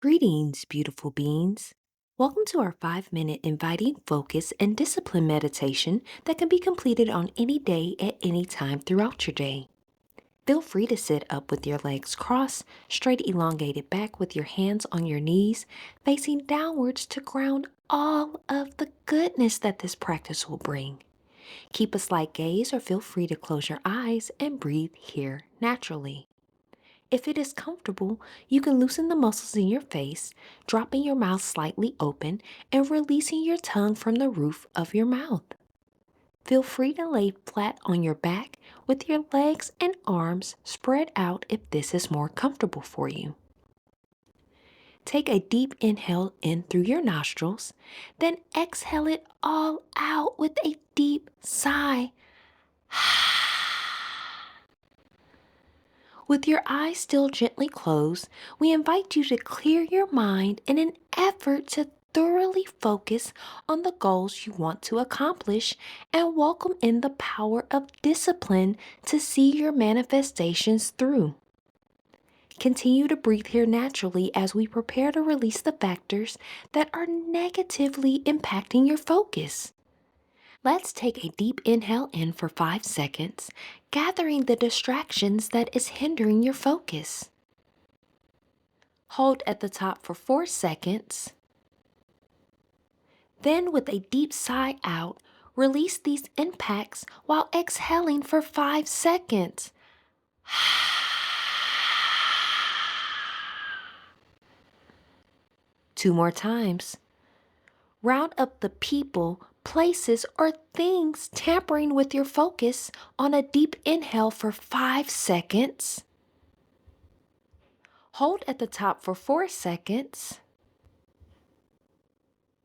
Greetings, beautiful beings. Welcome to our 5-minute inviting focus and discipline meditation that can be completed on any day at any time throughout your day. Feel free to sit up with your legs crossed, straight elongated back with your hands on your knees, facing downwards to ground all of the goodness that this practice will bring. Keep a slight gaze or feel free to close your eyes and breathe here naturally. If it is comfortable, you can loosen the muscles in your face, dropping your mouth slightly open and releasing your tongue from the roof of your mouth. Feel free to lay flat on your back with your legs and arms spread out if this is more comfortable for you. Take a deep inhale in through your nostrils, then exhale it all out with a deep sigh. With your eyes still gently closed, we invite you to clear your mind in an effort to thoroughly focus on the goals you want to accomplish and welcome in the power of discipline to see your manifestations through. Continue to breathe here naturally as we prepare to release the factors that are negatively impacting your focus. Let's take a deep inhale in for 5 seconds, gathering the distractions that is hindering your focus. Hold at the top for 4 seconds. Then with a deep sigh out, release these impacts while exhaling for 5 seconds. 2 more times. Round up the people, places, or things tampering with your focus on a deep inhale for 5 seconds. Hold at the top for 4 seconds.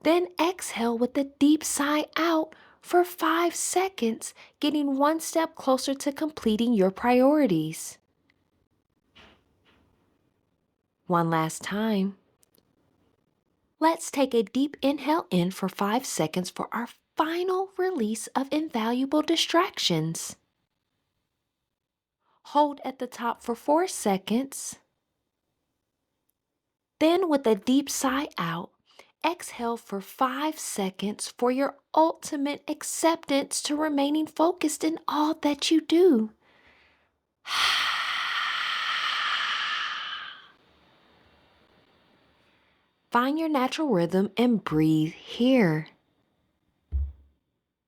Then exhale with a deep sigh out for 5 seconds, getting one step closer to completing your priorities. One last time. Let's take a deep inhale in for 5 seconds for our final release of invaluable distractions. Hold at the top for 4 seconds. Then with a deep sigh out, exhale for 5 seconds for your ultimate acceptance to remaining focused in all that you do. Find your natural rhythm and breathe here.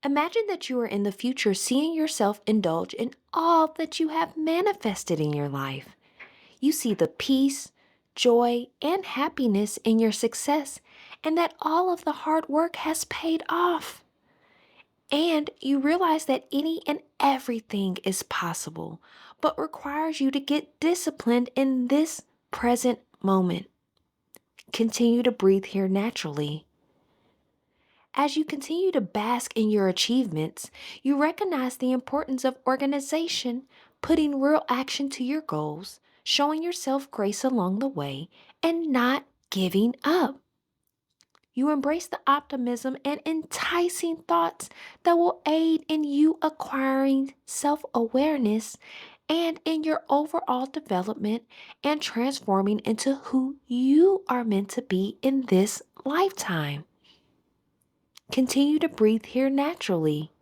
Imagine that you are in the future seeing yourself indulge in all that you have manifested in your life. You see the peace, joy, and happiness in your success, and that all of the hard work has paid off. And you realize that any and everything is possible, but requires you to get disciplined in this present moment. Continue to breathe here naturally. As you continue to bask in your achievements, you recognize the importance of organization, putting real action to your goals, showing yourself grace along the way, and not giving up. You embrace the optimism and enticing thoughts that will aid in you acquiring self-awareness and in your overall development and transforming into who you are meant to be in this lifetime. Continue to breathe here naturally.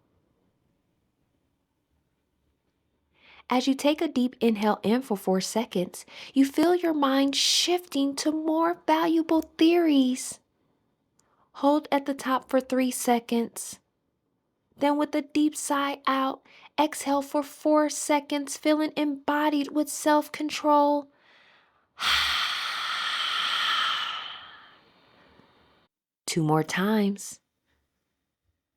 As you take a deep inhale in for 4 seconds, you feel your mind shifting to more valuable theories. Hold at the top for 3 seconds. Then with a deep sigh out, exhale for 4 seconds, feeling embodied with self-control. 2 more times.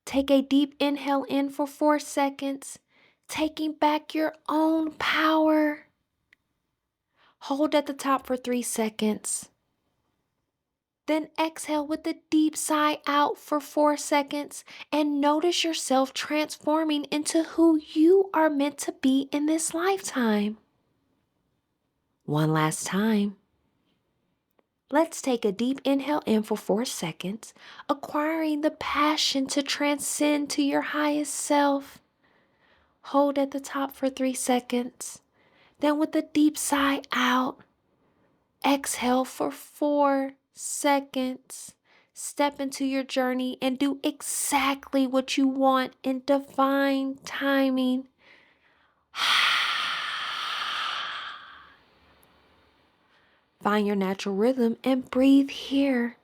Take a deep inhale in for 4 seconds, taking back your own power. Hold at the top for 3 seconds. Then exhale with a deep sigh out for 4 seconds and notice yourself transforming into who you are meant to be in this lifetime. One last time. Let's take a deep inhale in for 4 seconds, acquiring the passion to transcend to your highest self. Hold at the top for 3 seconds. Then with a deep sigh out, Exhale for 4 seconds. Step into your journey and do exactly what you want in divine timing. Find your natural rhythm and breathe here.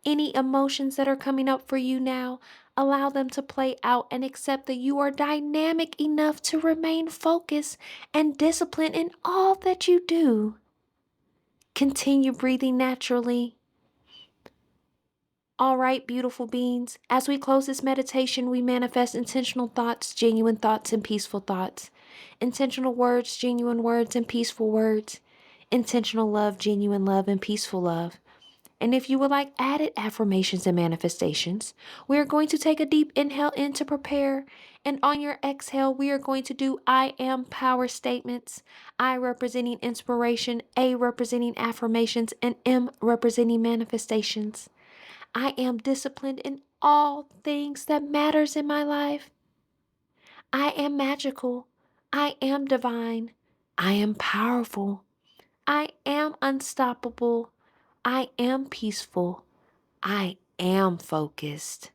Any emotions that are coming up for you now, allow them to play out and accept that you are dynamic enough to remain focused and disciplined in all that you do. Continue breathing naturally. All right, beautiful beings, as we close this meditation, we manifest intentional thoughts, genuine thoughts, and peaceful thoughts. Intentional words, genuine words, and peaceful words. Intentional love, genuine love, and peaceful love. And if you would like added affirmations and manifestations, we are going to take a deep inhale in to prepare. And on your exhale, we are going to do I am power statements. I representing inspiration, A representing affirmations, and M representing manifestations. I am disciplined in all things that matters in my life. I am magical. I am divine. I am powerful. I am unstoppable. I am peaceful. I am focused.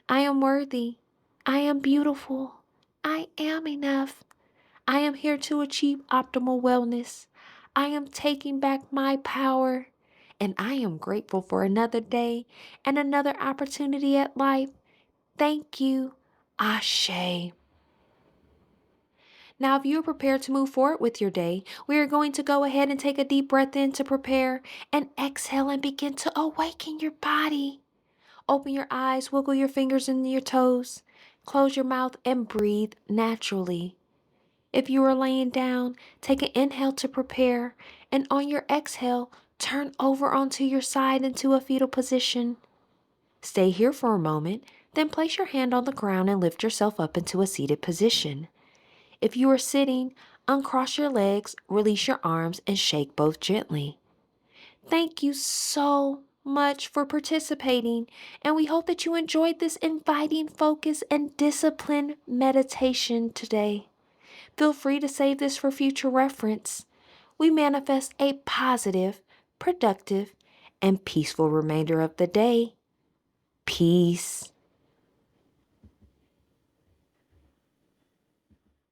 I am worthy. I am beautiful. I am enough. I am here to achieve optimal wellness. I am taking back my power. And I am grateful for another day and another opportunity at life. Thank you. Ashe. Now, if you are prepared to move forward with your day, we are going to go ahead and take a deep breath in to prepare and exhale and begin to awaken your body. Open your eyes, wiggle your fingers and your toes, close your mouth, and breathe naturally. If you are laying down, take an inhale to prepare, and on your exhale, turn over onto your side into a fetal position. Stay here for a moment, then place your hand on the ground and lift yourself up into a seated position. If you are sitting, uncross your legs, release your arms, and shake both gently. Thank you so much for participating, and we hope that you enjoyed this inviting focus and discipline meditation today. Feel free to save this for future reference. We manifest a positive, productive, and peaceful remainder of the day. Peace.